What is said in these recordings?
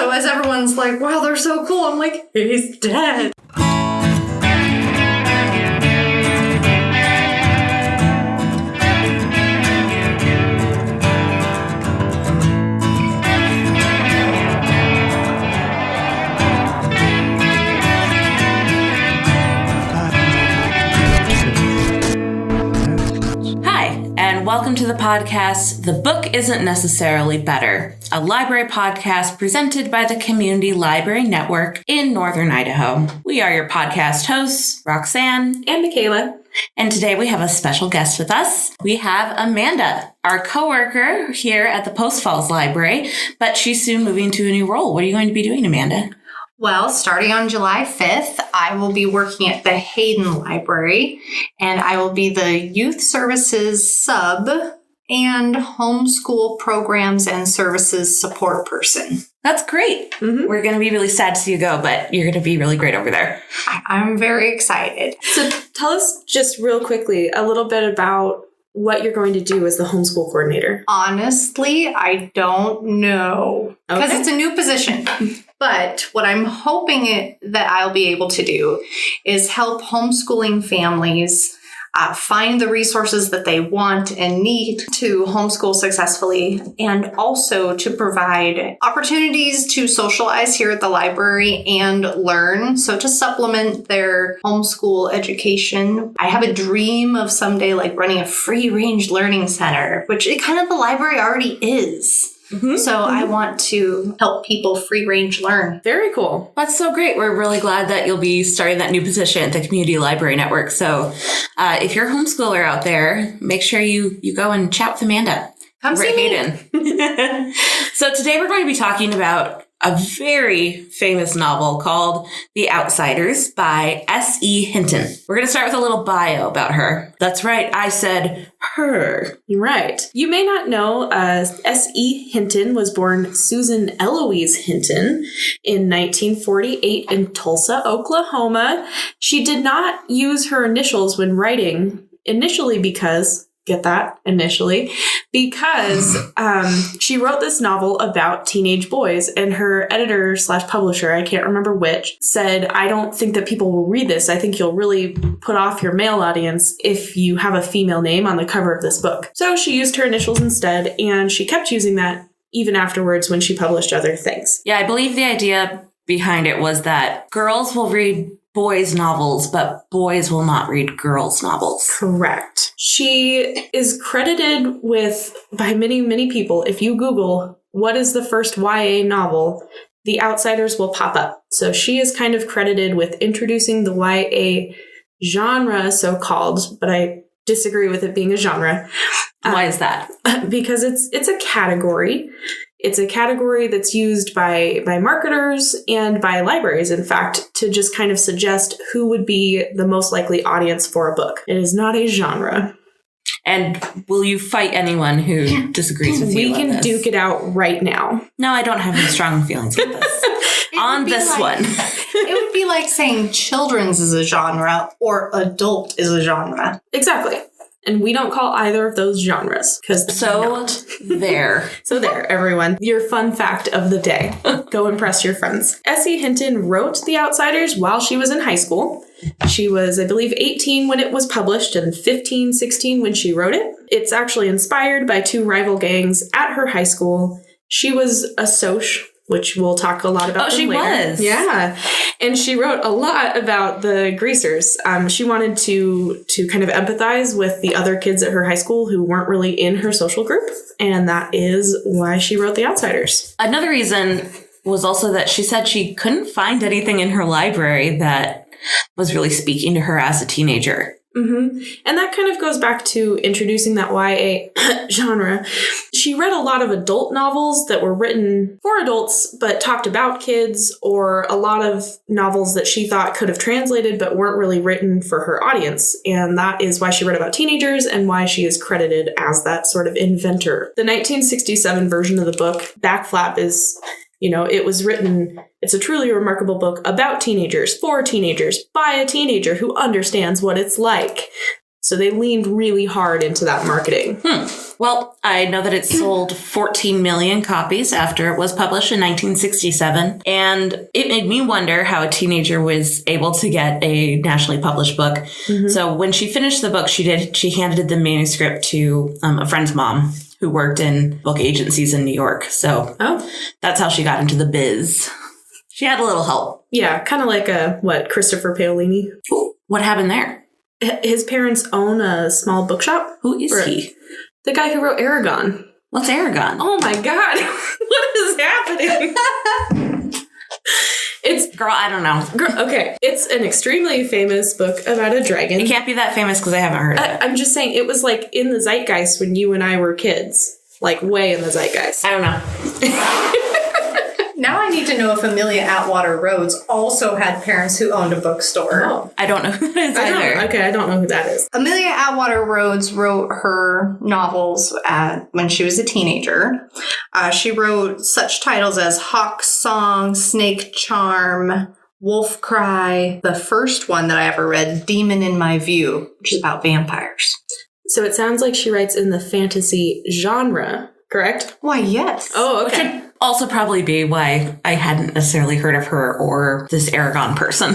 So as everyone's like, wow, they're so cool, I'm like, he's dead. Welcome to the podcast, The Book Isn't Necessarily Better, a library podcast presented by the Community Library Network in Northern Idaho. We are your podcast hosts, Roxanne and Mikayla. And today we have a special guest with us. We have Amanda, our coworker here at the Post Falls Library, but she's soon moving to a new role. What are you going to be doing, Amanda? Well, starting on July 5th, I will be working at the Hinton Library, and I will be the Youth Services Sub and Homeschool Programs and Services Support Person. That's great. Mm-hmm. We're going to be really sad to see you go, but you're going to be really great over there. I'm very excited. So tell us just real quickly a little bit about what you're going to do as the homeschool coordinator. Honestly, I don't know because it's a new position. But what I'm hoping that I'll be able to do is help homeschooling families find the resources that they want and need to homeschool successfully, and also to provide opportunities to socialize here at the library and learn. So to supplement their homeschool education, I have a dream of someday like running a free-range learning center, which it kind of the library already is. So I want to help people free-range learn. Very cool. That's so great. We're really glad that you'll be starting that new position at the Community Library Network. So if you're a homeschooler out there, make sure you go and chat with Amanda. Come see me. So today we're going to be talking about a very famous novel called The Outsiders by S.E. Hinton. We're going to start with a little bio about her. That's right, I said her. You're right. You may not know S.E. Hinton was born Susan Eloise Hinton in 1948 in Tulsa, Oklahoma. She did not use her initials when writing, initially because she wrote this novel about teenage boys, and her editor / publisher, I can't remember which, said, I don't think that people will read this. I think you'll really put off your male audience if you have a female name on the cover of this book. So she used her initials instead, and she kept using that even afterwards when she published other things. Yeah, I believe the idea behind it was that girls will read boys' novels, but boys will not read girls' novels. Correct. She is credited with, by many, many people, if you Google, what is the first YA novel, The Outsiders will pop up. So she is kind of credited with introducing the YA genre, so-called, but I disagree with it being a genre. Why is that? Because it's a category. It's a category that's used by marketers and by libraries, in fact, to just kind of suggest who would be the most likely audience for a book. It is not a genre. And will you fight anyone who disagrees with you? We can duke it out right now. No, I don't have any strong feelings with this. On this one. It would be like saying children's is a genre or adult is a genre. Exactly. And we don't call either of those genres. So there, everyone. Your fun fact of the day. Go impress your friends. S.E. Hinton wrote The Outsiders while she was in high school. She was, I believe, 18 when it was published and 15, 16 when she wrote it. It's actually inspired by two rival gangs at her high school. She was a soc, which we'll talk a lot about later. She was. Yeah. And she wrote a lot about the greasers. She wanted to kind of empathize with the other kids at her high school who weren't really in her social group. And that is why she wrote The Outsiders. Another reason was also that she said she couldn't find anything in her library that was really speaking to her as a teenager. Mm-hmm. And that kind of goes back to introducing that YA genre. She read a lot of adult novels that were written for adults but talked about kids, or a lot of novels that she thought could have translated but weren't really written for her audience. And that is why she read about teenagers and why she is credited as that sort of inventor. The 1967 version of the book, Back Flap, is... it was written, it's a truly remarkable book about teenagers, for teenagers, by a teenager who understands what it's like. So they leaned really hard into that marketing. Well, I know that it sold 14 million copies after it was published in 1967. And it made me wonder how a teenager was able to get a nationally published book. Mm-hmm. So when she finished the book, she handed the manuscript to a friend's mom who worked in book agencies in New York. So that's how she got into the biz. She had a little help. Yeah, kind of like Christopher Paolini. Ooh, what happened there? His parents own a small bookshop. Who is he? The guy who wrote Aragon. What's Aragon? Oh my God. What is happening? Girl, I don't know. Okay. It's an extremely famous book about a dragon. It can't be that famous because I haven't heard of it. I'm just saying it was like in the zeitgeist when you and I were kids. Like way in the zeitgeist. I don't know. Now I need to know if Amelia Atwater Rhodes also had parents who owned a bookstore. Oh. I don't know who that is either. I don't know who that is. Amelia Atwater Rhodes wrote her novels when she was a teenager. She wrote such titles as Hawk Song, Snake Charm, Wolf Cry. The first one that I ever read, Demon in My View, which is about vampires. So it sounds like she writes in the fantasy genre, correct? Why, yes. Oh, okay. Which would also probably be why I hadn't necessarily heard of her or this Aragon person.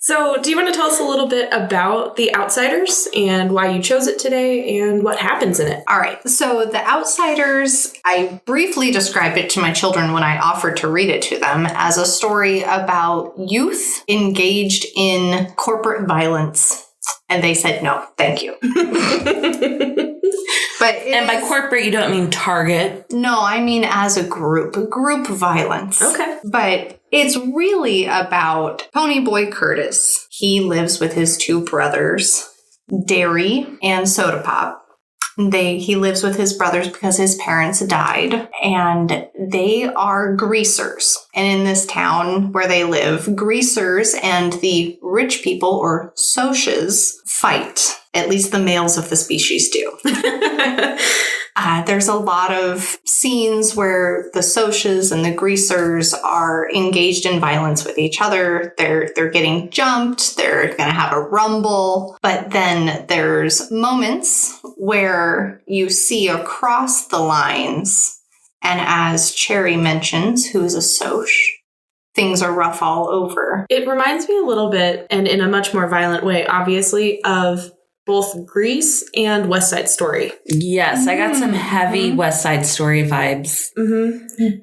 So do you want to tell us a little bit about The Outsiders and why you chose it today and what happens in it? All right. So The Outsiders, I briefly described it to my children when I offered to read it to them as a story about youth engaged in corporate violence. And they said, no, thank you. And by corporate, you don't mean Target. No, I mean as a group violence. Okay. But it's really about Ponyboy Curtis. He lives with his two brothers, Dairy and Soda Pop. He lives with his brothers because his parents died, and they are greasers. And in this town where they live, greasers and the rich people, or socias, fight. At least the males of the species do. There's a lot of scenes where the socias and the greasers are engaged in violence with each other. They're getting jumped. They're going to have a rumble. But then there's moments where you see across the lines. And as Cherry mentions, who is a soc, things are rough all over. It reminds me a little bit, and in a much more violent way, obviously, of both Grease and West Side Story. Yes, I got some heavy West Side Story vibes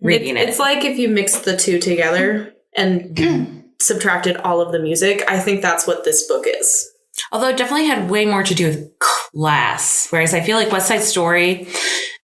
reading it. It's like if you mixed the two together and subtracted all of the music. I think that's what this book is. Although it definitely had way more to do with class, whereas I feel like West Side Story,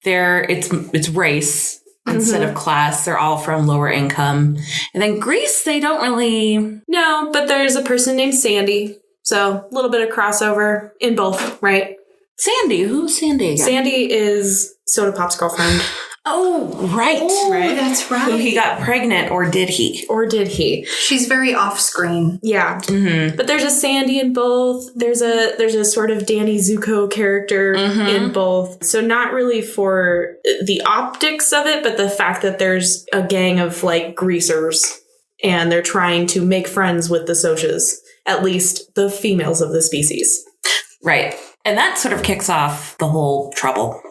it's race instead of class. They're all from lower income. And then Grease, they don't really... No, but there's a person named Sandy. So a little bit of crossover in both, right? Sandy? Who's Sandy again? Sandy is Soda Pop's girlfriend. Oh, right. Oh, right. That's right. Who he got pregnant, or did he? Or did he? She's very off-screen. Yeah. Mm-hmm. But there's a Sandy in both. There's a sort of Danny Zuko character in both. So not really for the optics of it, but the fact that there's a gang of like greasers and they're trying to make friends with the socias. At least the females of the species. Right. And that sort of kicks off the whole trouble.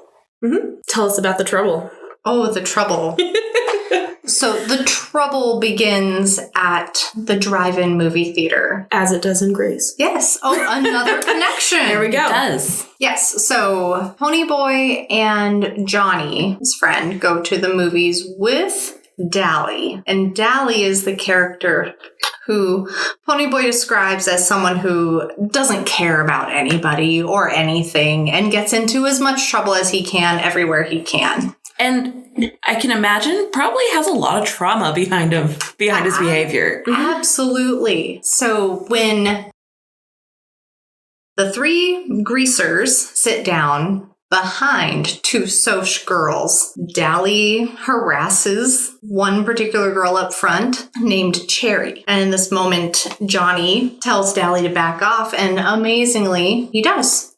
Mm-hmm. Tell us about the trouble. Oh, the trouble. So the trouble begins at the drive-in movie theater. As it does in Grease. Yes. Oh, another connection. There we go. It does. Yes. So Ponyboy and Johnny, his friend, go to the movies with Dally. And Dally is the character who Ponyboy describes as someone who doesn't care about anybody or anything and gets into as much trouble as he can everywhere he can. And I can imagine probably has a lot of trauma behind his behavior. Absolutely. So when the three greasers sit down behind two soc girls, Dally harasses one particular girl up front named Cherry. And in this moment, Johnny tells Dally to back off, and amazingly, he does.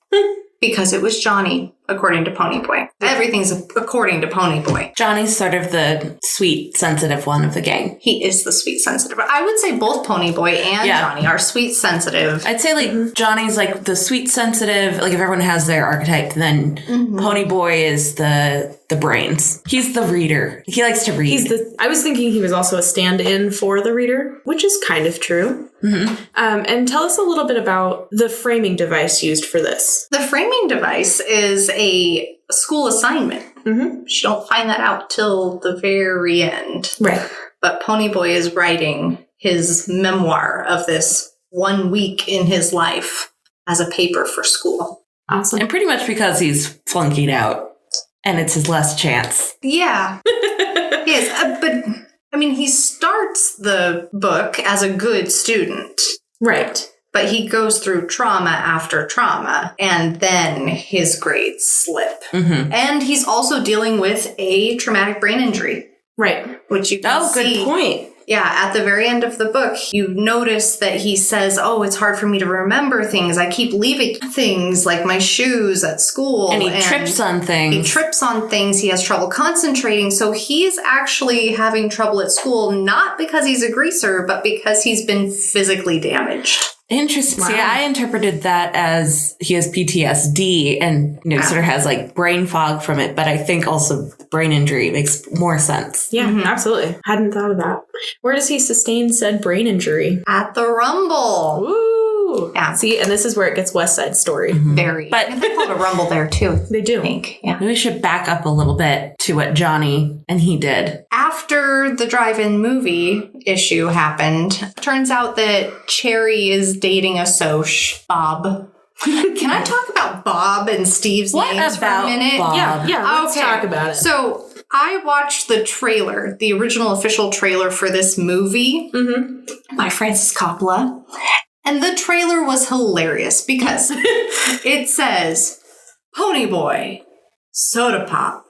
Because it was Johnny according to Ponyboy. Everything's according to Ponyboy. Johnny's sort of the sweet, sensitive one of the gang. He is the sweet, sensitive. I would say both Ponyboy and Johnny are sweet, sensitive. I'd say, like, Johnny's, like, the sweet, sensitive, like, if everyone has their archetype, then Ponyboy is the brains. He's the reader. He likes to read. I was thinking he was also a stand-in for the reader, which is kind of true. And tell us a little bit about the framing device used for this. The framing device is a school assignment. You don't find that out till the very end. Right. But Ponyboy is writing his memoir of this 1 week in his life as a paper for school. Awesome. And pretty much because he's flunkied out. And it's his last chance. Yeah. Yes. But, I mean, he starts the book as a good student. Right. But he goes through trauma after trauma, and then his grades slip. And he's also dealing with a traumatic brain injury. Right. Which you can see. Good point. Yeah, at the very end of the book, you notice that he says, it's hard for me to remember things. I keep leaving things like my shoes at school. And he trips on things. He trips on things. He has trouble concentrating. So he's actually having trouble at school, not because he's a greaser, but because he's been physically damaged. Interesting. Wow. See, I interpreted that as he has PTSD and sort of has like brain fog from it, but I think also brain injury makes more sense. Yeah, absolutely. Hadn't thought of that. Where does he sustain said brain injury? At the Rumble. Ooh. Yeah. See, and this is where it gets West Side Story. Very. But they call it a Rumble there too. They do. I think. Yeah. Maybe we should back up a little bit to what Johnny and he did. After the drive-in movie issue happened, turns out that Cherry is dating a soc, Bob. Can I talk about Bob and Steve's names for a minute? Bob? Yeah, let's talk about it. So I watched the trailer, the original official trailer for this movie by Francis Coppola. And the trailer was hilarious because it says, Ponyboy, Soda Pop,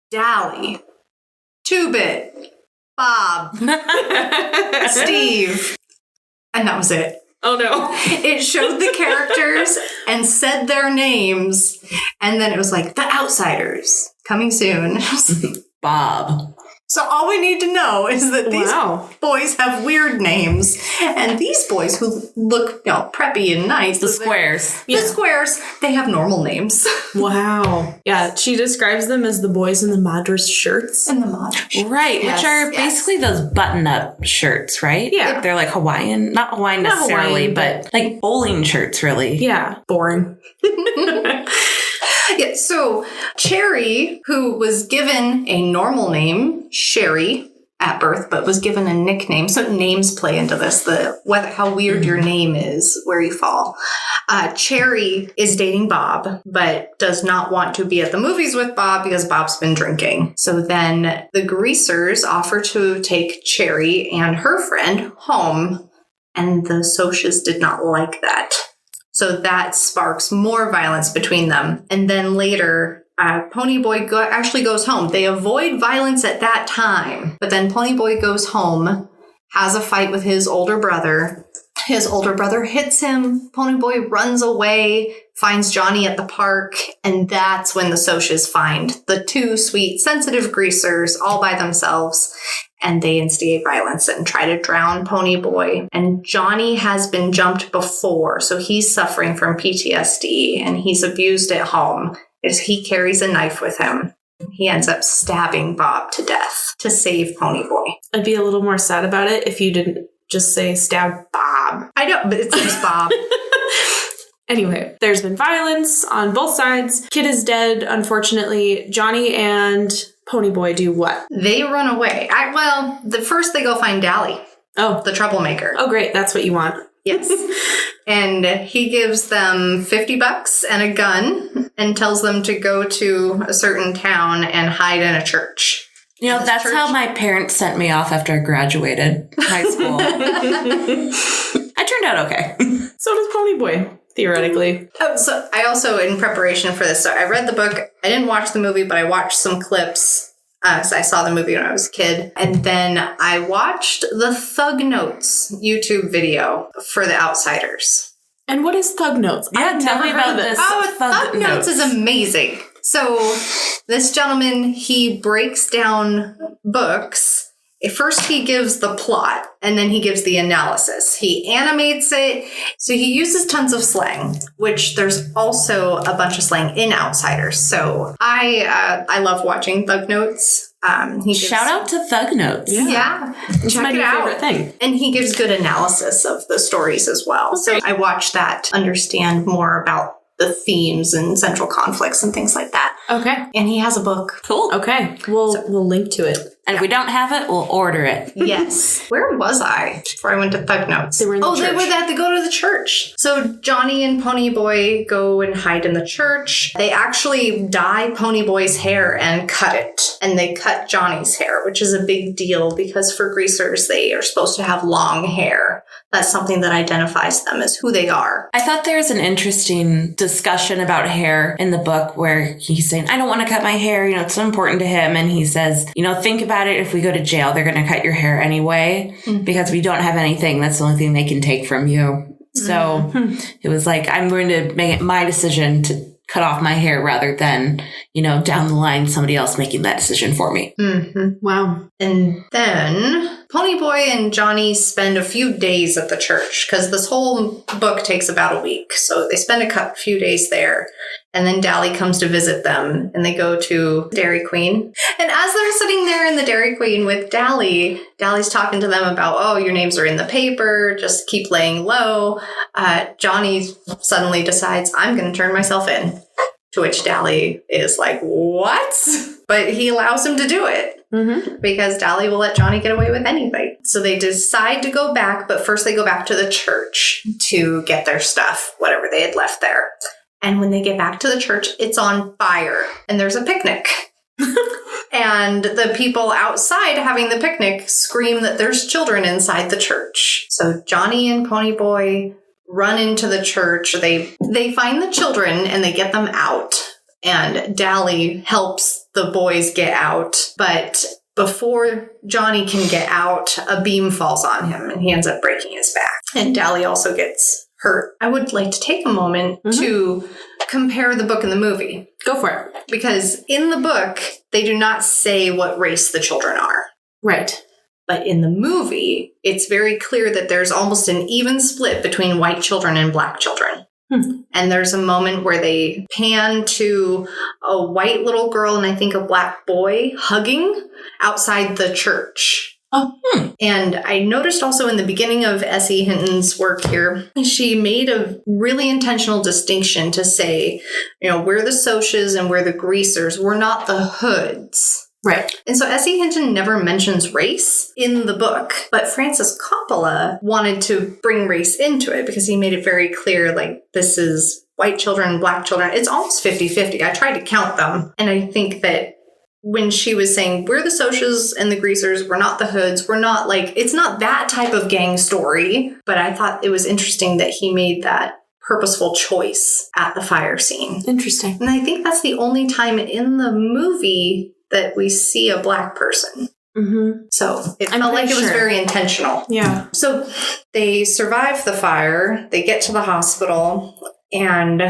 Dally, Two-Bit, Bob, Steve. And that was it. Oh, no. It showed the characters and said their names. And then it was like, The Outsiders, coming soon. Bob. So all we need to know is that these boys have weird names. And these boys who look, preppy and nice. The squares. The squares, they have normal names. Wow. Yeah, she describes them as the boys in the Madras shirts. And the Madras. Right, which are basically those button-up shirts, right? Yeah. They're like Hawaiian, not Hawaiian necessarily, but like bowling shirts, really. Yeah, boring. Yeah, so Cherry, who was given a normal name, Sherry, at birth, but was given a nickname. So names play into this, how weird your name is, where you fall. Cherry is dating Bob, but does not want to be at the movies with Bob because Bob's been drinking. So then the Greasers offer to take Cherry and her friend home, and the Socias did not like that. So that sparks more violence between them. And then later, Ponyboy actually goes home. They avoid violence at that time. But then Ponyboy goes home, has a fight with his older brother. His older brother hits him. Ponyboy runs away, finds Johnny at the park. And that's when the Socias find the two sweet, sensitive greasers all by themselves. And they instigate violence and try to drown Ponyboy. And Johnny has been jumped before, so he's suffering from PTSD, and he's abused at home. He carries a knife with him. He ends up stabbing Bob to death to save Ponyboy. I'd be a little more sad about it if you didn't just say stab Bob. I know, but it's just Bob. Anyway, there's been violence on both sides. Kid is dead, unfortunately. Johnny and Ponyboy do what? They run away. First they go find Dally. Oh. The troublemaker. Oh, great. That's what you want. Yes. And he gives them $50 and a gun and tells them to go to a certain town and hide in a church. That's how my parents sent me off after I graduated high school. I turned out okay. So does Ponyboy, theoretically. So I also, in preparation for this, so I read the book. I didn't watch the movie, but I watched some clips. Because I saw the movie when I was a kid. And then I watched the Thug Notes YouTube video for The Outsiders. And what is Thug Notes? Yeah, tell me about this. Thug Notes is amazing. So this gentleman, he breaks down books. First, he gives the plot, and then he gives the analysis. He animates it. So he uses tons of slang, which there's also a bunch of slang in Outsiders. So I love watching Thug Notes. Shout out to Thug Notes. Yeah. Check it out. Favorite thing. And he gives good analysis of the stories as well. Okay. So I watch that to understand more about the themes and central conflicts and things like that. Okay. And he has a book. Cool. Okay. We'll link to it. And if we don't have it, we'll order it. Yes. Where was I before I went to Thug Notes? They were in the church. They had to go to the church. So Johnny and Ponyboy go and hide in the church. They actually dye Ponyboy's hair and cut it. And they cut Johnny's hair, which is a big deal because for greasers, they are supposed to have long hair. That's something that identifies them as who they are. I thought there's an interesting discussion about hair in the book where he's saying, I don't want to cut my hair. It's so important to him. And he says, think about it. If we go to jail, they're going to cut your hair anyway because we don't have anything. That's the only thing they can take from you. So it was like, I'm going to make it my decision to cut off my hair rather than, down the line, somebody else making that decision for me. Mm-hmm. Wow. And then Ponyboy and Johnny spend a few days at the church because this whole book takes about a week. So they spend a few days there. And then Dally comes to visit them and they go to Dairy Queen. And as they're sitting there in the Dairy Queen with Dally's talking to them about, your names are in the paper, just keep laying low. Johnny suddenly decides, I'm going to turn myself in. To which Dally is like, what? But he allows him to do it because Dally will let Johnny get away with anything. So they decide to go back, but first they go back to the church to get their stuff, whatever they had left there. And when they get back to the church, it's on fire and there's a picnic. And the people outside having the picnic scream that there's children inside the church. So Johnny and Ponyboy run into the church. They find the children and they get them out. And Dally helps the boys get out. But before Johnny can get out, a beam falls on him and he ends up breaking his back. And Dally also gets hurt. I would like to take a moment to compare the book and the movie. Go for it. Because in the book, they do not say what race the children are. Right. But in the movie, it's very clear that there's almost an even split between white children and black children. And there's a moment where they pan to a white little girl and I think a black boy hugging outside the church. And I noticed also in the beginning of S.E. Hinton's work here, she made a really intentional distinction to say, we're the Socs and we're the greasers. We're not the hoods. Right. And so S.E. Hinton never mentions race in the book, but Francis Coppola wanted to bring race into it because he made it very clear, like, this is white children, black children. It's almost 50-50. I tried to count them. And I think that when she was saying, we're the Socs and the greasers, we're not the hoods, we're not it's not that type of gang story. But I thought it was interesting that he made that purposeful choice at the fire scene. Interesting. And I think that's the only time in the movie that we see a black person. So it felt like it was very intentional. Yeah. So they survive the fire. They get to the hospital and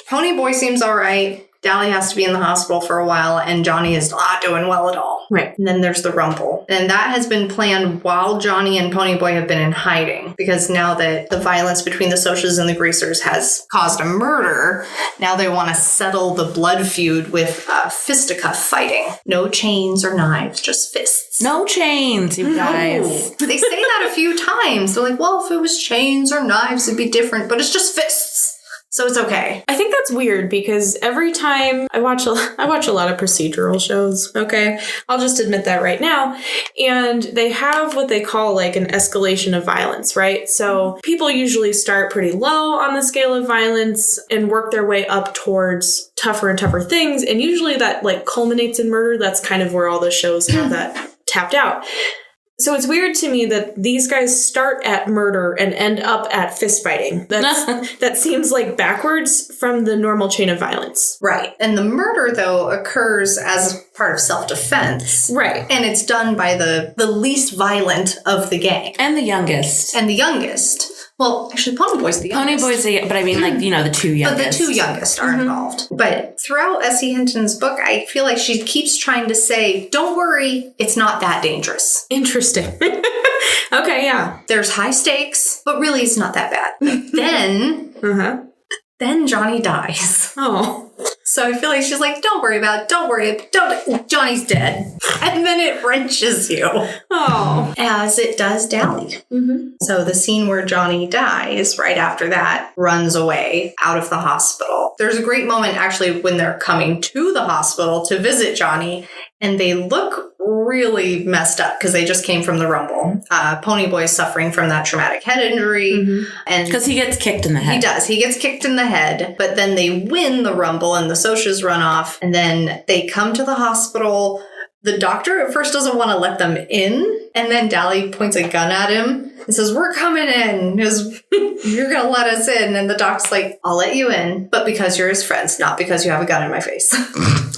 Ponyboy seems all right. Dally has to be in the hospital for a while and Johnny is not doing well at all. Right. And then there's the rumble. And that has been planned while Johnny and Ponyboy have been in hiding because now that the violence between the Socs and the greasers has caused a murder, now they want to settle the blood feud with fisticuff fighting. No chains or knives, just fists. No chains, you guys. They say that a few times. They're like, well, if it was chains or knives, it'd be different, but it's just fists. So it's okay. I think that's weird because every time I watch a lot of procedural shows, okay? I'll just admit that right now. And they have what they call an escalation of violence, right? So people usually start pretty low on the scale of violence and work their way up towards tougher and tougher things. And usually that culminates in murder. That's kind of where all the shows have that tapped out. So it's weird to me that these guys start at murder and end up at fist fighting. That seems backwards from the normal chain of violence. Right. And the murder, though, occurs as part of self-defense. Right. And it's done by the least violent of the gang. And the youngest. Well, actually, Ponyboy's the youngest. But I mean, like, the two youngest. But the two youngest are involved. But throughout S.E. Hinton's book, I feel like she keeps trying to say, don't worry, it's not that dangerous. Interesting. Okay, yeah. There's high stakes, but really it's not that bad. Then Johnny dies. Oh. So I feel like she's like, don't worry about it. Don't worry. Johnny's dead. And then it wrenches you. Oh. As it does Dally. So the scene where Johnny dies, right after that, runs away out of the hospital. There's a great moment, actually, when they're coming to the hospital to visit Johnny, and they look really messed up because they just came from the rumble. Ponyboy is suffering from that traumatic head injury. And because he gets kicked in the head. He does. He gets kicked in the head, but then they win the rumble and the Socias run off, and then they come to the hospital. The doctor at first doesn't want to let them in, and then Dally points a gun at him and says, we're coming in. You're going to let us in. And the doc's like, I'll let you in, but because you're his friends, not because you have a gun in my face.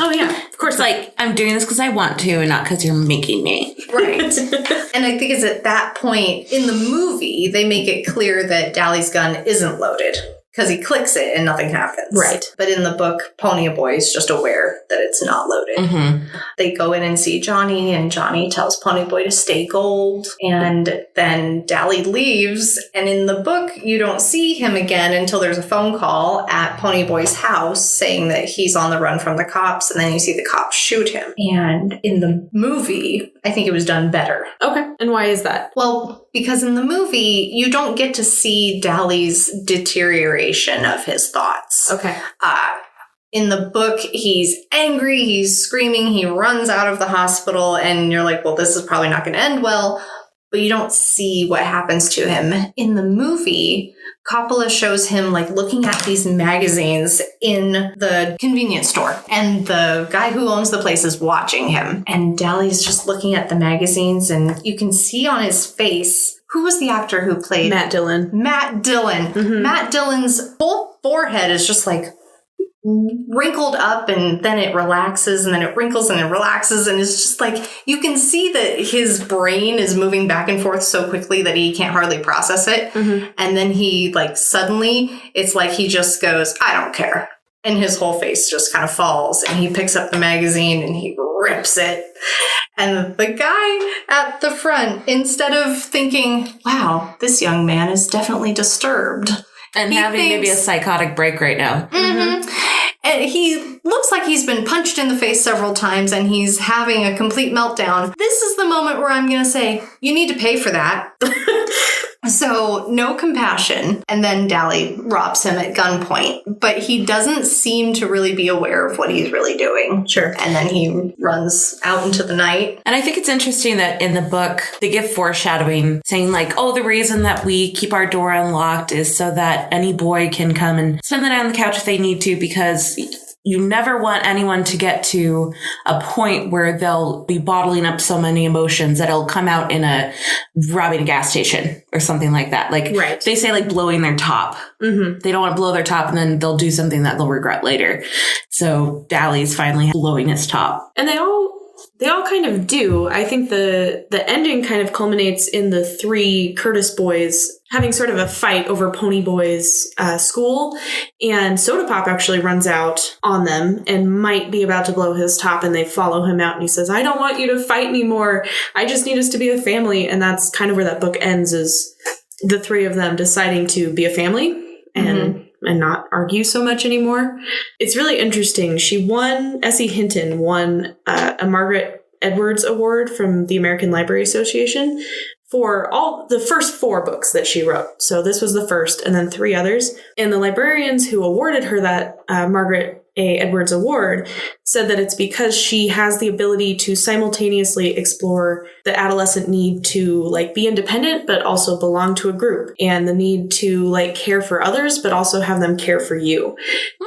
Oh, yeah. Of course. Like, I'm doing this because I want to and not because you're making me. Right. And I think it's at that point in the movie, they make it clear that Dally's gun isn't loaded. Because he clicks it and nothing happens. Right. But in the book, Ponyboy is just aware that it's not loaded. They go in and see Johnny, and Johnny tells Ponyboy to stay gold. And then Dally leaves. And in the book, you don't see him again until there's a phone call at Ponyboy's house saying that he's on the run from the cops. And then you see the cops shoot him. And in the movie, I think it was done better. Okay. And why is that? Well, because in the movie, you don't get to see Dally's deterioration of his thoughts. Okay. In the book, he's angry, he's screaming, he runs out of the hospital, and you're like, well, this is probably not going to end well, but you don't see what happens to him. In the movie, Coppola shows him like looking at these magazines in the convenience store, and the guy who owns the place is watching him, and Dally's just looking at the magazines, and you can see on his face. Who was the actor who played? Matt Dillon. Matt Dillon. Matt Dillon's whole forehead is just like wrinkled up, and then it relaxes, and then it wrinkles and it relaxes, and it's just like you can see that his brain is moving back and forth so quickly that he can't hardly process it. And then he like suddenly it's like he just goes, I don't care. And his whole face just kind of falls, and he picks up the magazine and he rips it. And the guy at the front, instead of thinking, wow, this young man is definitely disturbed. And having maybe a psychotic break right now. And he looks like he's been punched in the face several times and he's having a complete meltdown. This is the moment where I'm going to say, you need to pay for that. So no compassion. And then Dally robs him at gunpoint. But he doesn't seem to really be aware of what he's really doing. Sure. And then he runs out into the night. And I think it's interesting that in the book, they give foreshadowing saying like, oh, the reason that we keep our door unlocked is so that any boy can come and spend the night on the couch if they need to, because you never want anyone to get to a point where they'll be bottling up so many emotions that it'll come out in robbing a gas station or something like that. Like they say like blowing their top. They don't want to blow their top and then they'll do something that they'll regret later. So Dally's finally blowing his top. And they all kind of do. I think the ending kind of culminates in the three Curtis boys having sort of a fight over Ponyboy's school. And Soda Pop actually runs out on them and might be about to blow his top, and they follow him out and he says, I don't want you to fight anymore. I just need us to be a family. And that's kind of where that book ends, is the three of them deciding to be a family and not argue so much anymore. It's really interesting. S.E. Hinton won a Margaret Edwards Award from the American Library Association for all the first 4 books that she wrote. So this was the first, and then 3 others. And the librarians who awarded her that Margaret A. Edwards Award said that it's because she has the ability to simultaneously explore the adolescent need to like be independent, but also belong to a group, and the need to like care for others, but also have them care for you.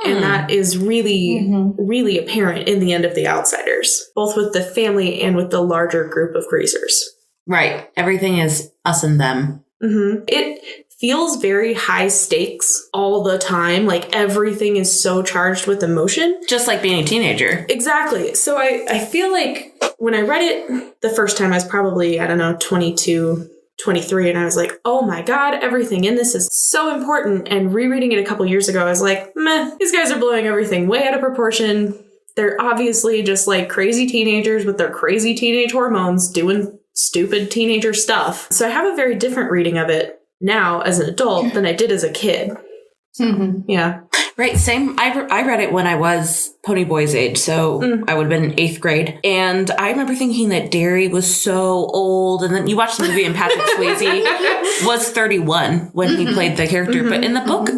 And that is really, really apparent in the end of The Outsiders, both with the family and with the larger group of greasers. Right. Everything is us and them. It feels very high stakes all the time. Like everything is so charged with emotion. Just like being a teenager. Exactly. So I feel like when I read it the first time, I was probably, 22, 23 and I was like, oh my God, everything in this is so important. And rereading it a couple years ago, I was like, meh, these guys are blowing everything way out of proportion. They're obviously just like crazy teenagers with their crazy teenage hormones doing stupid teenager stuff. So I have a very different reading of it now as an adult than I did as a kid. Mm-hmm. Yeah. Right, same. I read it when I was Ponyboy's age, so I would have been in 8th grade. And I remember thinking that Derry was so old. And then you watch the movie and Patrick Swayze was 31 when he played the character. But in the book,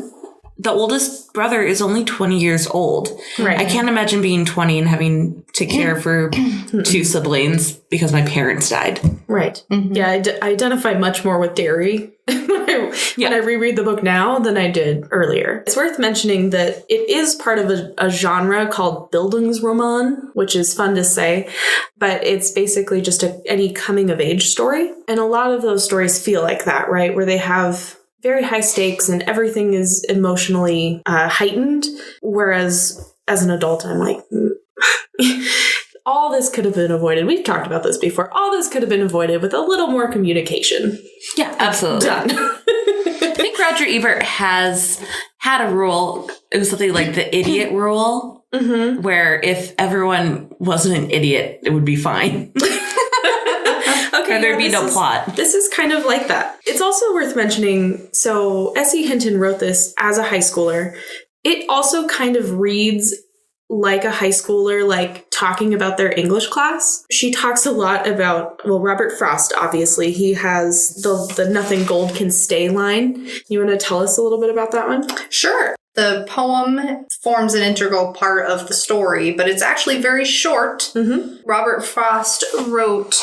the oldest brother is only 20 years old. Right. I can't imagine being 20 and having to care for 2 siblings because my parents died. Right. Mm-hmm. Yeah, I identify much more with Derry when I reread the book now than I did earlier. It's worth mentioning that it is part of a genre called Bildungsroman, which is fun to say, but it's basically just any coming-of-age story. And a lot of those stories feel like that, right? Where they have very high stakes and everything is emotionally heightened, whereas as an adult, I'm like... all this could have been avoided. We've talked about this before. All this could have been avoided with a little more communication. Yeah, absolutely. Done. I think Roger Ebert has had a rule. It was something like the idiot rule, where if everyone wasn't an idiot, it would be fine. Okay, or there'd be no plot. This is kind of like that. It's also worth mentioning, so S.E. Hinton wrote this as a high schooler. It also kind of reads like a high schooler, like talking about their English class. She talks a lot about, well, Robert Frost, obviously. He has the nothing gold can stay line. You want to tell us a little bit about that one? Sure. The poem forms an integral part of the story, but it's actually very short. Robert Frost wrote,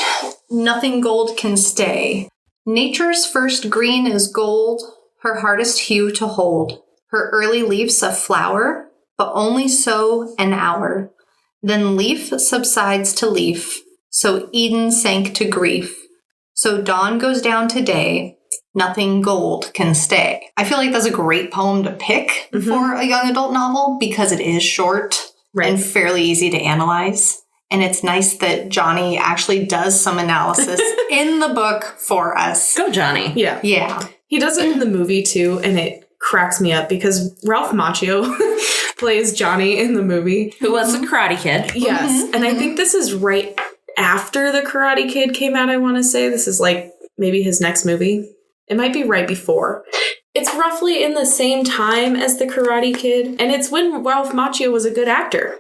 "Nothing gold can stay. Nature's first green is gold, her hardest hue to hold. Her early leaves a flower, but only so an hour. Then leaf subsides to leaf, so Eden sank to grief. So dawn goes down to day, nothing gold can stay." I feel like that's a great poem to pick for a young adult novel because it is short and fairly easy to analyze. And it's nice that Johnny actually does some analysis in the book for us. Go, Johnny. Yeah. Yeah. He does it in the movie too, and it cracks me up because Ralph Macchio plays Johnny in the movie. Who was a Karate Kid. Yes. And I think this is right after The Karate Kid came out, I want to say. This is like maybe his next movie. It might be right before. It's roughly in the same time as The Karate Kid, and it's when Ralph Macchio was a good actor.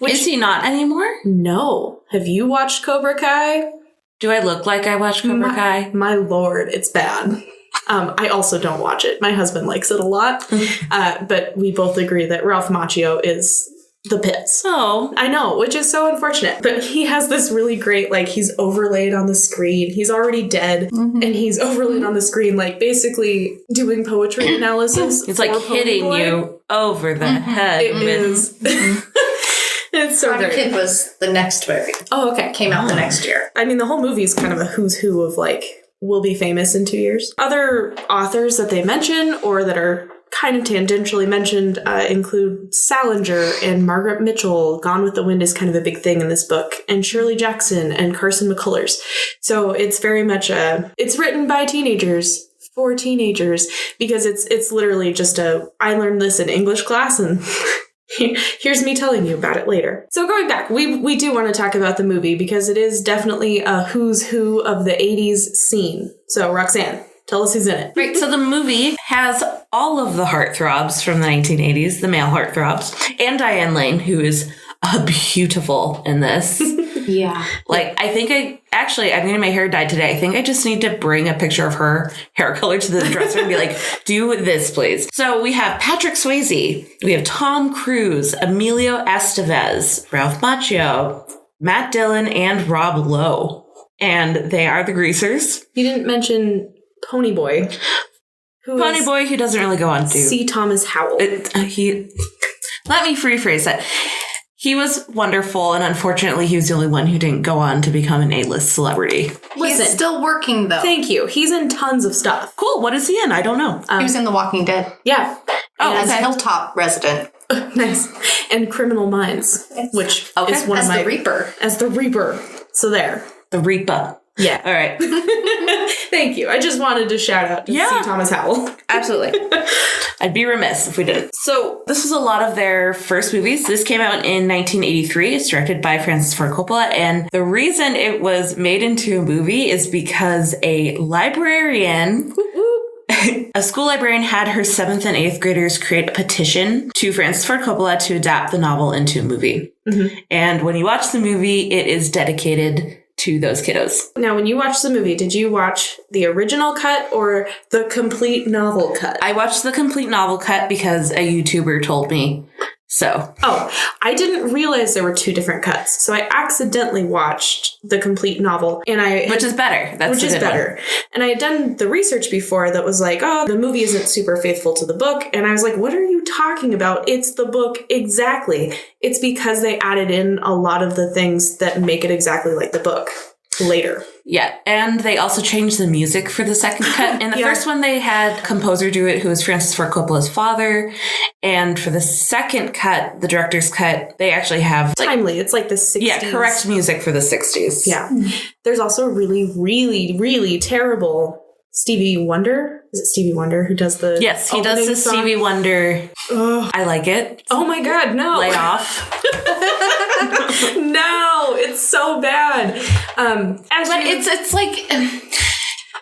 Is he not anymore? No. Have you watched Cobra Kai? Do I look like I watched Cobra Kai? My lord, it's bad. I also don't watch it. My husband likes it a lot, but we both agree that Ralph Macchio is the pits. Oh. I know, which is so unfortunate. But he has this really great, like, he's overlaid on the screen. He's already dead, and he's overlaid on the screen, like, basically doing poetry analysis. It's like hitting Ponyboy. You over the head. It is. It's so Karate great. Kid was the next movie. Oh, okay. Came out the next year. I mean, the whole movie is kind of a who's who of, like, will be famous in 2 years. Other authors that they mention or that are kind of tangentially mentioned include Salinger and Margaret Mitchell. Gone with the Wind is kind of a big thing in this book. And Shirley Jackson and Carson McCullers. So it's very much it's written by teenagers for teenagers because it's literally just I learned this in English class and here's me telling you about it later. So going back, we do want to talk about the movie because it is definitely a who's who of the 80s scene. So Roxanne, tell us who's in it. Right, so the movie has all of the heartthrobs from the 1980s, the male heartthrobs, and Diane Lane, who is beautiful in this. Yeah. Like, I'm getting my hair dyed today. I think I just need to bring a picture of her hair color to the dresser and be like, do this, please. So we have Patrick Swayze. We have Tom Cruise, Emilio Estevez, Ralph Macchio, Matt Dillon, and Rob Lowe. And they are the Greasers. You didn't mention Ponyboy. Ponyboy, who doesn't really go on to. C. Thomas Howell. Let me rephrase that. He was wonderful, and unfortunately, he was the only one who didn't go on to become an A-list celebrity. Listen, He's still working, though. Thank you. He's in tons of stuff. Cool. What is he in? I don't know. He was in The Walking Dead. Yeah. As a Hilltop resident. Nice. And Criminal Minds, which is one as of my... the Reaper. As the Reaper. So there. The Reaper. Yeah. All right. Thank you. I just wanted to shout out to C. Thomas Howell. Absolutely. I'd be remiss if we didn't. So this was a lot of their first movies. This came out in 1983. It's directed by Francis Ford Coppola. And the reason it was made into a movie is because a librarian... A school librarian had her 7th and 8th graders create a petition to Francis Ford Coppola to adapt the novel into a movie. Mm-hmm. And when you watch the movie, it is dedicated to those kiddos. Now, when you watched the movie, did you watch the original cut or the complete novel cut? I watched the complete novel cut because a YouTuber told me so. Oh, I didn't realize there were 2 different cuts. So I accidentally watched the complete novel which is better. Which is better. And I had done the research before that was like, oh, the movie isn't super faithful to the book. And I was like, what are you talking about? It's the book exactly. It's because they added in a lot of the things that make it exactly like the book later. Yeah, and they also changed the music for the second cut. In the first one, they had a composer do it who was Francis Ford Coppola's father. And for the second cut, the director's cut, they actually have... timely. It's like the 60s. Yeah, correct music for the 60s. Yeah. There's also a really, really, really terrible Stevie Wonder. Is it Stevie Wonder who does the... Yes, he does the song? Stevie Wonder. Ugh. I like it. Oh my God, no. Lay off. No, it's so bad.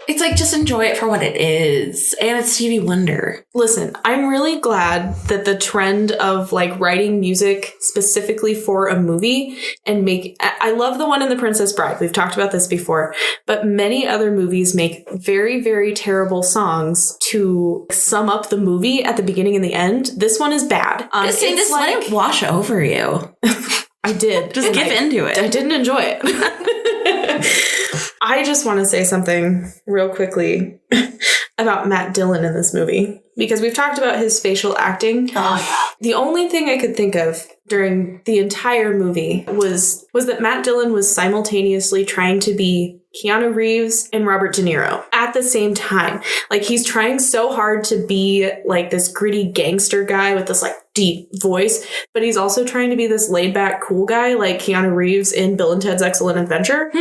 It's like just enjoy it for what it is. And it's Stevie Wonder. Listen, I'm really glad that the trend of like writing music specifically for a movie and I love the one in The Princess Bride. We've talked about this before, but many other movies make very, very terrible songs to sum up the movie at the beginning and the end. This one is bad. Just let it wash over you. I did. Just give into it. I didn't enjoy it. I just want to say something real quickly about Matt Dillon in this movie, because we've talked about his facial acting. Oh. The only thing I could think of during the entire movie was that Matt Dillon was simultaneously trying to be Keanu Reeves and Robert De Niro at the same time. Like, he's trying so hard to be like this gritty gangster guy with this like deep voice, but he's also trying to be this laid back cool guy like Keanu Reeves in Bill and Ted's Excellent Adventure.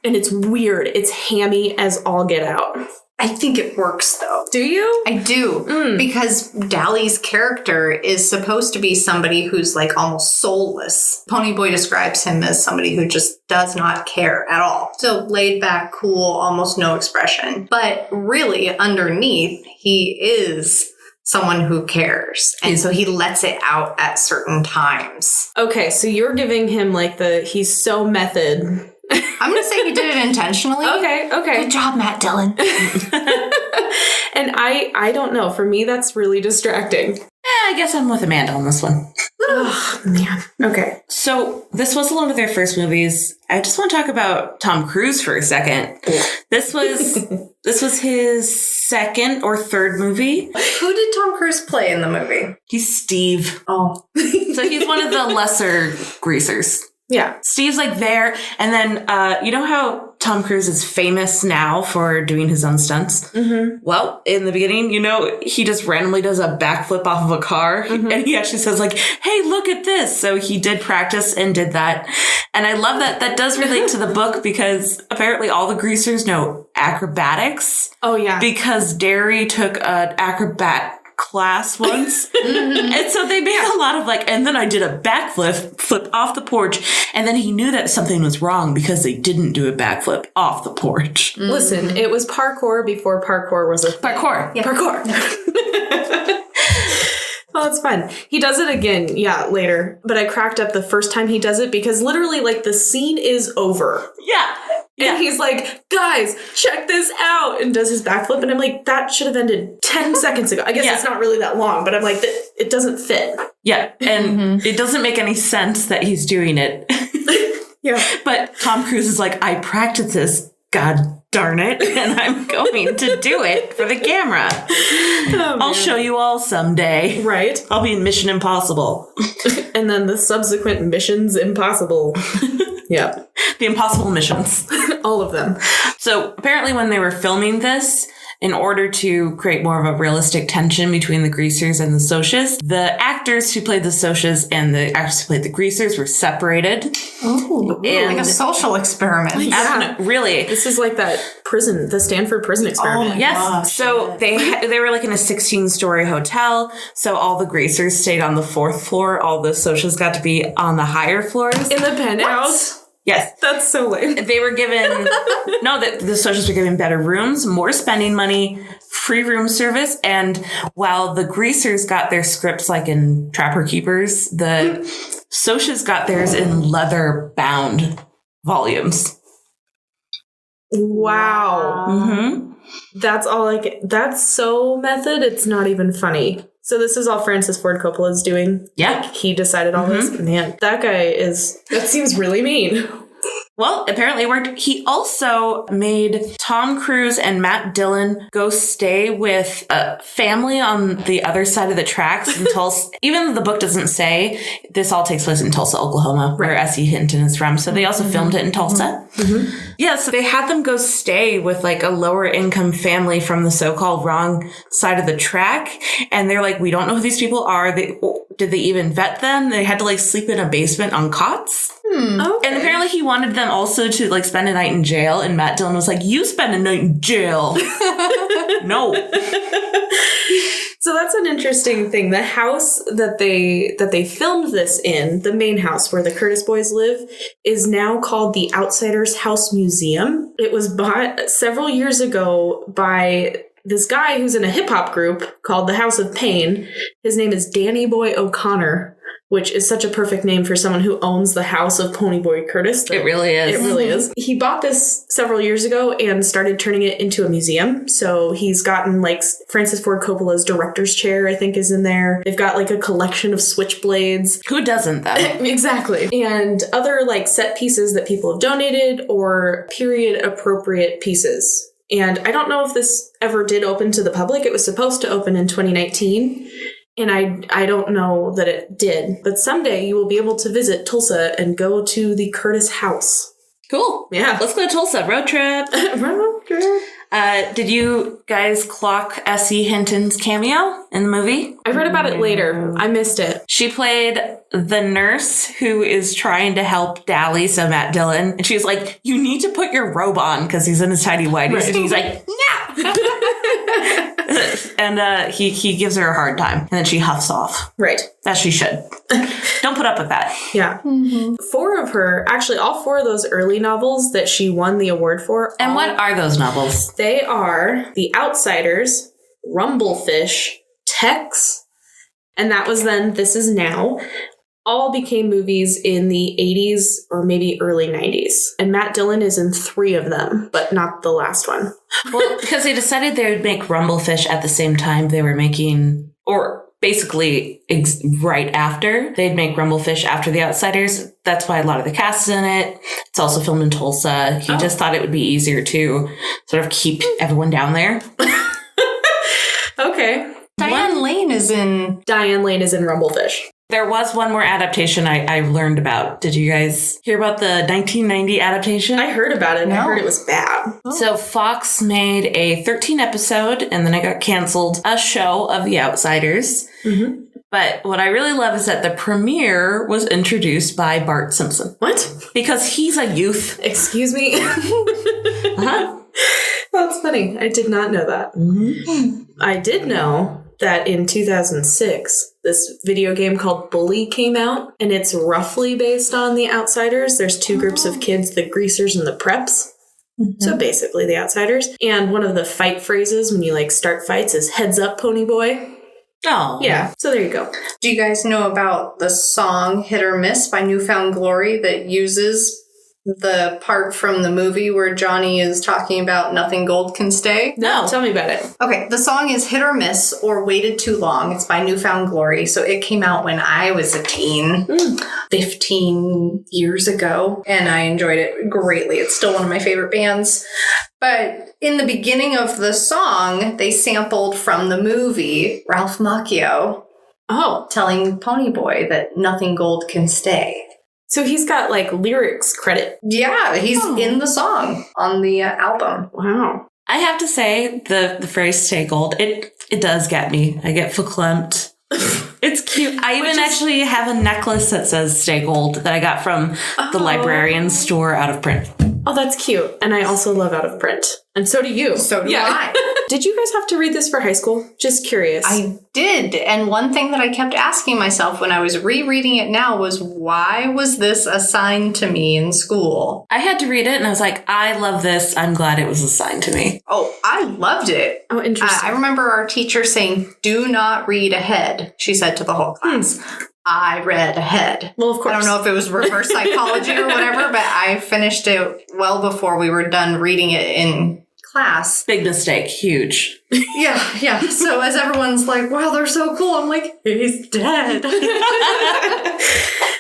And it's weird. It's hammy as all get out. I think it works, though. Do you? I do. Because Dally's character is supposed to be somebody who's like almost soulless. Ponyboy describes him as somebody who just does not care at all. So laid back, cool, almost no expression. But really, underneath, he is someone who cares. And so he lets it out at certain times. Okay, so you're giving him like he's so method. I'm going to say he did it intentionally. Okay. Good job, Matt Dillon. And I don't know. For me, that's really distracting. I guess I'm with Amanda on this one. Oh, man. Okay. So this was one of their first movies. I just want to talk about Tom Cruise for a second. This was his second or third movie. Who did Tom Cruise play in the movie? He's Steve. Oh. So he's one of the lesser greasers. Yeah. Steve's like there. And then, you know how Tom Cruise is famous now for doing his own stunts? Mm-hmm. Well, in the beginning, he just randomly does a backflip off of a car. Mm-hmm. And he actually says like, hey, look at this. So he did practice and did that. And I love that. That does relate to the book because apparently all the greasers know acrobatics. Oh, yeah. Because Derry took an acrobat class once. Mm-hmm. And so they made a lot of and then I did a flip off the porch, and then he knew that something was wrong because they didn't do a backflip off the porch. Mm-hmm. Listen, it was parkour before parkour was a thing. Parkour. Yeah. Parkour. Oh, it's fun. He does it again, later. But I cracked up the first time he does it because literally, the scene is over. Yeah. And he's like, guys, check this out, and does his backflip. And I'm like, that should have ended 10 seconds ago. I guess it's not really that long, but I'm like, it doesn't fit. Yeah. And it doesn't make any sense that he's doing it. Yeah. But Tom Cruise is like, I practiced this, God darn it, and I'm going to do it for the camera. Oh, I'll show you all someday. Right. I'll be in Mission Impossible. And then the subsequent Missions Impossible. Yeah. The impossible missions. All of them. So apparently when they were filming this, in order to create more of a realistic tension between the greasers and the Socs, the actors who played the Socs and the actors who played the greasers were separated. Oh, like a social experiment. Yeah. Really. This is like that prison, the Stanford prison experiment. Oh my Yes. gosh, So they were like in a 16-story hotel. So all the greasers stayed on the 4th floor. All the Socs got to be on the higher floors. In the penthouse. Yes. That's so lame. They were given, the Socs were given better rooms, more spending money, free room service. And while the greasers got their scripts like in Trapper Keepers, the Socs got theirs in leather bound volumes. Wow. Mm-hmm. That's all I get. That's so method, it's not even funny. So this is all Francis Ford Coppola's doing? Yeah. Like, he decided all this? Man, that seems really mean. Well, apparently it worked. He also made Tom Cruise and Matt Dillon go stay with a family on the other side of the tracks in Tulsa. Even though the book doesn't say, this all takes place in Tulsa, Oklahoma, where S.E. Hinton is from. So they also filmed it in Tulsa. Mm-hmm. Yeah, so they had them go stay with like a lower income family from the so-called wrong side of the track. And they're like, we don't know who these people are. Did they even vet them? They had to like sleep in a basement on cots. Okay. And apparently he wanted them also to like spend a night in jail. And Matt Dillon was like, you spend a night in jail. No. So that's an interesting thing. The house that they filmed this in, the main house where the Curtis boys live, is now called the Outsiders House Museum. It was bought several years ago by this guy who's in a hip-hop group called the House of Pain. His name is Danny Boy O'Connor, which is such a perfect name for someone who owns the house of Ponyboy Curtis. It really is. It really is. He bought this several years ago and started turning it into a museum. So he's gotten like Francis Ford Coppola's director's chair, I think, is in there. They've got like a collection of switchblades. Who doesn't, though? Exactly. And other like set pieces that people have donated or period appropriate pieces. And I don't know if this ever did open to the public. It was supposed to open in 2019. And I don't know that it did. But someday you will be able to visit Tulsa and go to the Curtis house. Cool. Yeah. Let's go to Tulsa. Road trip. Road trip. Did you guys clock S.E. Hinton's cameo in the movie? I read about it later. I missed it. She played the nurse who is trying to help Dally, so Matt Dillon. And she's like, you need to put your robe on because he's in his tidy whities. Right. And he's like, no. And he gives her a hard time. And then she huffs off. Right. As she should. Don't put up with that. Yeah. Mm-hmm. All 4 of those early novels that she won the award for. And what are those novels? They are The Outsiders, Rumblefish, Tex, and that was then This Is Now. All became movies in the 80s or maybe early 90s. And Matt Dillon is in 3 of them, but not the last one. Well, because they decided they would make Rumblefish at the same time they were making, or basically right after, they'd make Rumblefish after The Outsiders. That's why a lot of the cast is in it. It's also filmed in Tulsa. He just thought it would be easier to sort of keep everyone down there. Okay. Diane Lane is in Rumblefish. There was one more adaptation I learned about. Did you guys hear about the 1990 adaptation? I heard about it. No. I heard it was bad. So Fox made a 13-episode, and then it got canceled, a show of The Outsiders. Mm-hmm. But what I really love is that the premiere was introduced by Bart Simpson. What? Because he's a youth. Excuse me? Uh-huh. That's funny. I did not know that. Mm-hmm. I did know that in 2006, this video game called Bully came out, and it's roughly based on The Outsiders. There's 2 groups of kids, the Greasers and the Preps. Mm-hmm. So basically The Outsiders. And one of the fight phrases when you like start fights is heads up, pony boy. Oh. Yeah, so there you go. Do you guys know about the song Hit or Miss by Newfound Glory that uses the part from the movie where Johnny is talking about nothing gold can stay? No, tell me about it. Okay, the song is Hit or Miss or Waited Too Long. It's by Newfound Glory. So it came out when I was a teen, 15 years ago, and I enjoyed it greatly. It's still one of my favorite bands. But in the beginning of the song, they sampled from the movie Ralph Macchio telling Ponyboy that nothing gold can stay. So he's got like lyrics credit. Yeah, he's in the song on the album. Wow. I have to say, the phrase stay gold, it does get me. I get verklempt. It's cute. I even actually have a necklace that says stay gold that I got from the librarian store out of print. Oh, that's cute. And I also love out of print. And so do you. So do I. Did you guys have to read this for high school? Just curious. I did. And one thing that I kept asking myself when I was rereading it now was, why was this assigned to me in school? I had to read it and I was like, I love this. I'm glad it was assigned to me. Oh, I loved it. Oh, interesting. I remember our teacher saying, do not read ahead, she said to the whole class. I read ahead. Well, of course. I don't know if it was reverse psychology or whatever, but I finished it well before we were done reading it in class. Big mistake. Huge. Yeah. So as everyone's like, wow, they're so cool, I'm like, he's dead.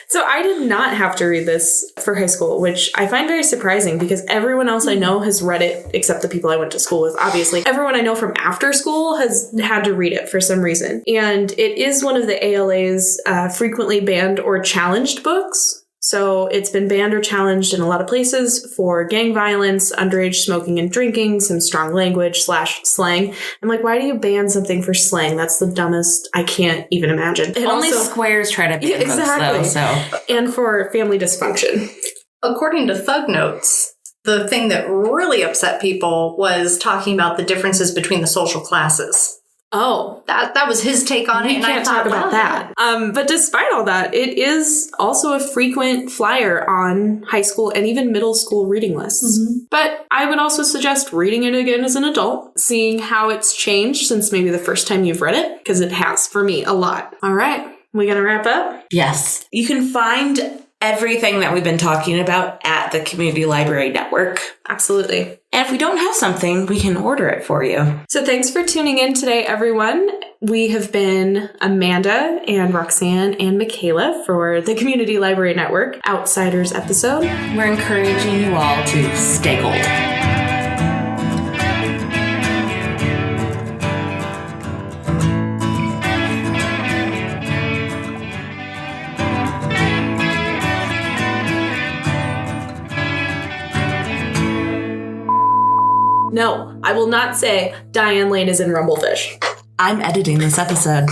So I did not have to read this for high school, which I find very surprising because everyone else I know has read it, except the people I went to school with, obviously. Everyone I know from after school has had to read it for some reason. And it is one of the ALA's frequently banned or challenged books. So it's been banned or challenged in a lot of places for gang violence, underage smoking and drinking, some strong language / slang. I'm like, why do you ban something for slang? That's the dumbest. I can't even imagine. And Only also, squares try to ban books, though. So. And for family dysfunction. According to Thug Notes, the thing that really upset people was talking about the differences between the social classes. Oh, That was his take on it. we and can't I thought talk about that. But despite all that, it is also a frequent flyer on high school and even middle school reading lists. Mm-hmm. But I would also suggest reading it again as an adult, seeing how it's changed since maybe the first time you've read it, because it has for me a lot. All right, we gonna wrap up? Yes. You can find everything that we've been talking about at the Community Library Network. Absolutely. And if we don't have something, we can order it for you. So thanks for tuning in today, everyone. We have been Amanda and Roxanne and Mikayla for the Community Library Network Outsiders episode. We're encouraging you all to stay gold. No, I will not say Diane Lane is in Rumblefish. I'm editing this episode.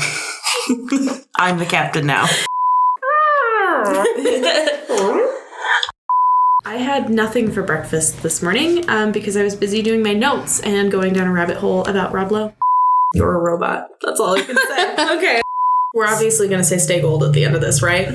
I'm the captain now. I had nothing for breakfast this morning because I was busy doing my notes and going down a rabbit hole about Rob Lowe. You're a robot. That's all I can say. Okay. We're obviously going to say stay gold at the end of this, right?